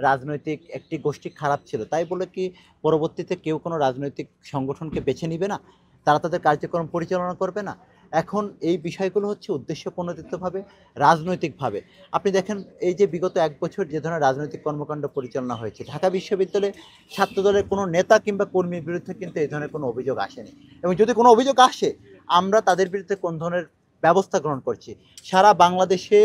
রাজনৈতিক একটি গোষ্ঠী খারাপ ছিল, তাই বলে কি পরবর্তীতে কেউ কোনো রাজনৈতিক সংগঠনকে বেছে নিবে না? তারা তাদের কার্যক্রম পরিচালনা করবে না? এখন এই বিষয়গুলো হচ্ছে উদ্দেশ্যপ্রণোদিতভাবে রাজনৈতিকভাবে। আপনি দেখেন এই যে বিগত ১ বছর যে ধরনের রাজনৈতিক কর্মকাণ্ড পরিচালনা হয়েছে, ঢাকা বিশ্ববিদ্যালয়ে ছাত্রদলের কোনো নেতা কিংবা কর্মীর বিরুদ্ধে কিন্তু এই ধরনের কোনো অভিযোগ আসেনি। এবং যদি কোনো অভিযোগ আসে, আমরা তাদের বিরুদ্ধে কোন ধরনের ব্যবস্থা গ্রহণ করছি। সারা বাংলাদেশে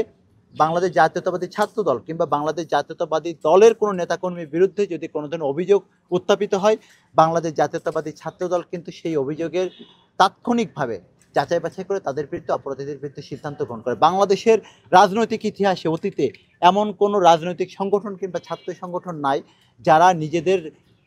বাংলাদেশ জাতীয়তাবাদী ছাত্রদল কিংবা বাংলাদেশ জাতীয়তাবাদী দলের কোনো নেতাকর্মীর বিরুদ্ধে যদি কোনো ধরনের অভিযোগ উত্থাপিত হয়, বাংলাদেশ জাতীয়তাবাদী ছাত্রদল কিন্তু সেই অভিযোগের তাৎক্ষণিকভাবে যাচাই বাছাই করে তাদের বিরুদ্ধে অপরাধীদের বিরুদ্ধে সিদ্ধান্ত গ্রহণ করে। বাংলাদেশের রাজনৈতিক ইতিহাসে অতীতে এমন কোনো রাজনৈতিক সংগঠন কিংবা ছাত্র সংগঠন নাই যারা নিজেদের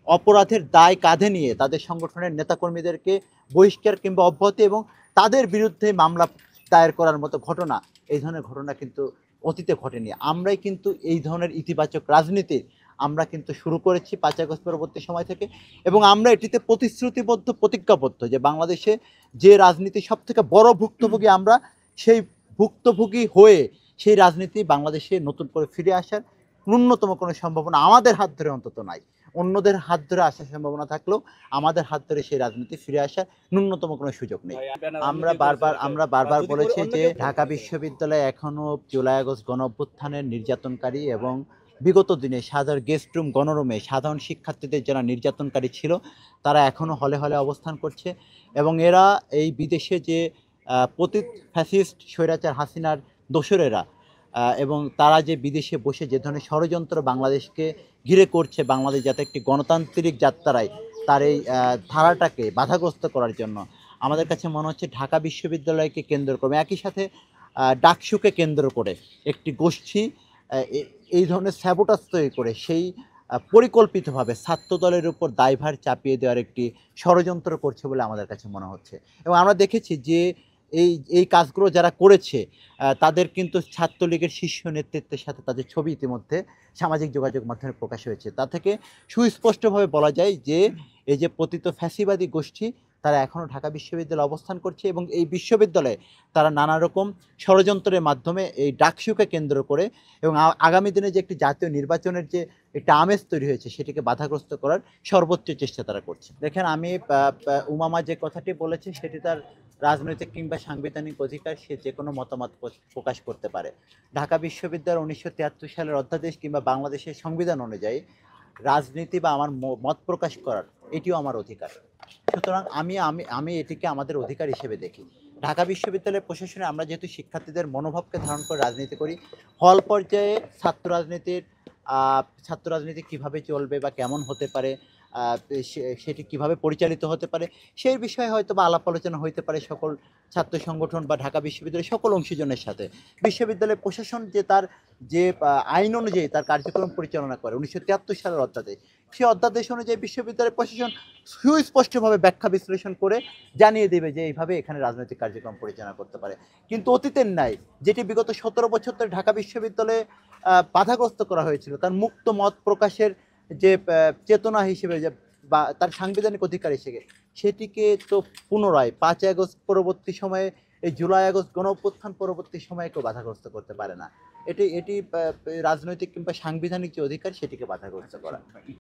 অপরাধের দায় কাঁধে নিয়ে তাদের সংগঠনের নেতাকর্মীদেরকে বহিষ্কার কিংবা অব্যাহতি এবং তাদের বিরুদ্ধে মামলা দায়ের করার মতো ঘটনা, এই ধরনের ঘটনা কিন্তু অতীতে ঘটেনি। আমরাই কিন্তু এই ধরনের ইতিবাচক রাজনীতি আমরা কিন্তু শুরু করেছি ৫ আগস্ট পরবর্তী সময় থেকে, এবং আমরা এটিতে প্রতিশ্রুতিবদ্ধ, প্রতিজ্ঞাবদ্ধ যে বাংলাদেশে যে রাজনীতি সবথেকে বড় ভুক্তভোগী আমরা, সেই ভুক্তভোগী হয়ে সেই রাজনীতি বাংলাদেশে নতুন করে ফিরে আসার ন্যূনতম কোনো সম্ভাবনা আমাদের হাত ধরে অন্তত নাই। অন্যদের হাত ধরে আসার সম্ভাবনা থাকলেও আমাদের হাত ধরে সেই রাজনীতি ফিরে আসার ন্যূনতম কোনো সুযোগ নেই। আমরা বারবার বলেছি যে ঢাকা বিশ্ববিদ্যালয় এখনো জুলাই আগস্ট গণঅভ্যুত্থানের নির্যাতনকারী এবং বিগত দিনে সাধারণ গেস্ট রুম, গণরুমে সাধারণ শিক্ষার্থীদের যারা নির্যাতনকারী ছিল তারা এখনো হলে হলে অবস্থান করছে, এবং এরা এই বিদেশে যে পতিত ফ্যাসিস্ট স্বৈরাচার হাসিনার দোসরেরা এবং তারা যে বিদেশে বসে যে ধরনের ষড়যন্ত্র বাংলাদেশকে ঘিরে করছে, বাংলাদেশ যাতে একটি গণতান্ত্রিক যাত্রায় তার এই ধারাটাকে বাধাগ্রস্ত করার জন্য আমাদের কাছে মনে হচ্ছে ঢাকা বিশ্ববিদ্যালয়কে কেন্দ্র করে, একই সাথে ডাকসুকে কেন্দ্র করে একটি গোষ্ঠী এই ধরনের স্যাবোটাজ তৈরি করে সেই পরিকল্পিতভাবে ছাত্রদলের উপর দায়ভার চাপিয়ে দেওয়ার একটি ষড়যন্ত্র করছে বলে আমাদের কাছে মনে হচ্ছে। এবং আমরা দেখেছি যে এই এই কাজগুলো যারা করেছে তাদের কিন্তু ছাত্রলীগের শীর্ষ নেতৃত্বের সাথে তাদের ছবি ইতিমধ্যে সামাজিক যোগাযোগ মাধ্যমে প্রকাশ হয়েছে। তা থেকে সুস্পষ্টভাবে বলা যায় যে এই যে পতিত ফ্যাসিবাদী গোষ্ঠী তারা এখনও ঢাকা বিশ্ববিদ্যালয়ে অবস্থান করছে, এবং এই বিশ্ববিদ্যালয়ে তারা নানা রকম ষড়যন্ত্রের মাধ্যমে এই ডাকসুকে কেন্দ্র করে এবং আগামী দিনে যে একটি জাতীয় নির্বাচনের যে একটা আমেজ তৈরি হয়েছে সেটিকে বাধাগ্রস্ত করার সর্বোচ্চ চেষ্টা তারা করছে। দেখেন, আমি উমামা যে কথাটি বলেছে সেটি তার রাজনৈতিক কিংবা সাংবিধানিক অধিকার, সে যে কোনো মতামত প্রকাশ করতে পারে। ঢাকা বিশ্ববিদ্যালয় ১৯৭৩ সালের অধ্যাদেশ কিংবা বাংলাদেশের সংবিধান অনুযায়ী রাজনীতি বা আমার মত প্রকাশ করার এটিও আমার অধিকার। সুতরাং আমি আমি আমি এটিকে আমাদের অধিকার হিসেবে দেখি। ঢাকা বিশ্ববিদ্যালয়ের প্রশাসনে আমরা যেহেতু শিক্ষার্থীদের মনোভাবকে ধারণ করে রাজনীতি করি, হল পর্যায়ে ছাত্র রাজনীতি কীভাবে চলবে বা কেমন হতে পারে, সেটি কিভাবে পরিচালিত হতে পারে, সেই বিষয়ে হয়তো বা আলাপ আলোচনা হইতে পারে সকল ছাত্র সংগঠন বা ঢাকা বিশ্ববিদ্যালয়ের সকল অংশীজনের সাথে। বিশ্ববিদ্যালয়ের প্রশাসন যে তার যে আইন অনুযায়ী তার কার্যক্রম পরিচালনা করে ১৯৭৩ সালের অধ্যাদেশ, সেই অধ্যাদেশ অনুযায়ী বিশ্ববিদ্যালয়ের প্রশাসন সুস্পষ্টভাবে ব্যাখ্যা বিশ্লেষণ করে জানিয়ে দেবে যে এইভাবে এখানে রাজনৈতিক কার্যক্রম পরিচালনা করতে পারে। কিন্তু অতীতের ন্যায় যেটি বিগত ১৭ বছর ধরে ঢাকা বিশ্ববিদ্যালয়ে বাধাগ্রস্ত করা হয়েছিল, তার মুক্ত মত প্রকাশের যে চেতনা হিসেবে যে বা তার সাংবিধানিক অধিকার হিসেবে, সেটিকে তো পুনরায় ৫ আগস্ট পরবর্তী সময়ে এই জুলাই আগস্ট গণঅভ্যুত্থান পরবর্তী সময়ে কেউ বাধাগ্রস্ত করতে পারে না। এটি এটি রাজনৈতিক কিংবা সাংবিধানিক যে অধিকার সেটিকে বাধাগ্রস্ত করা।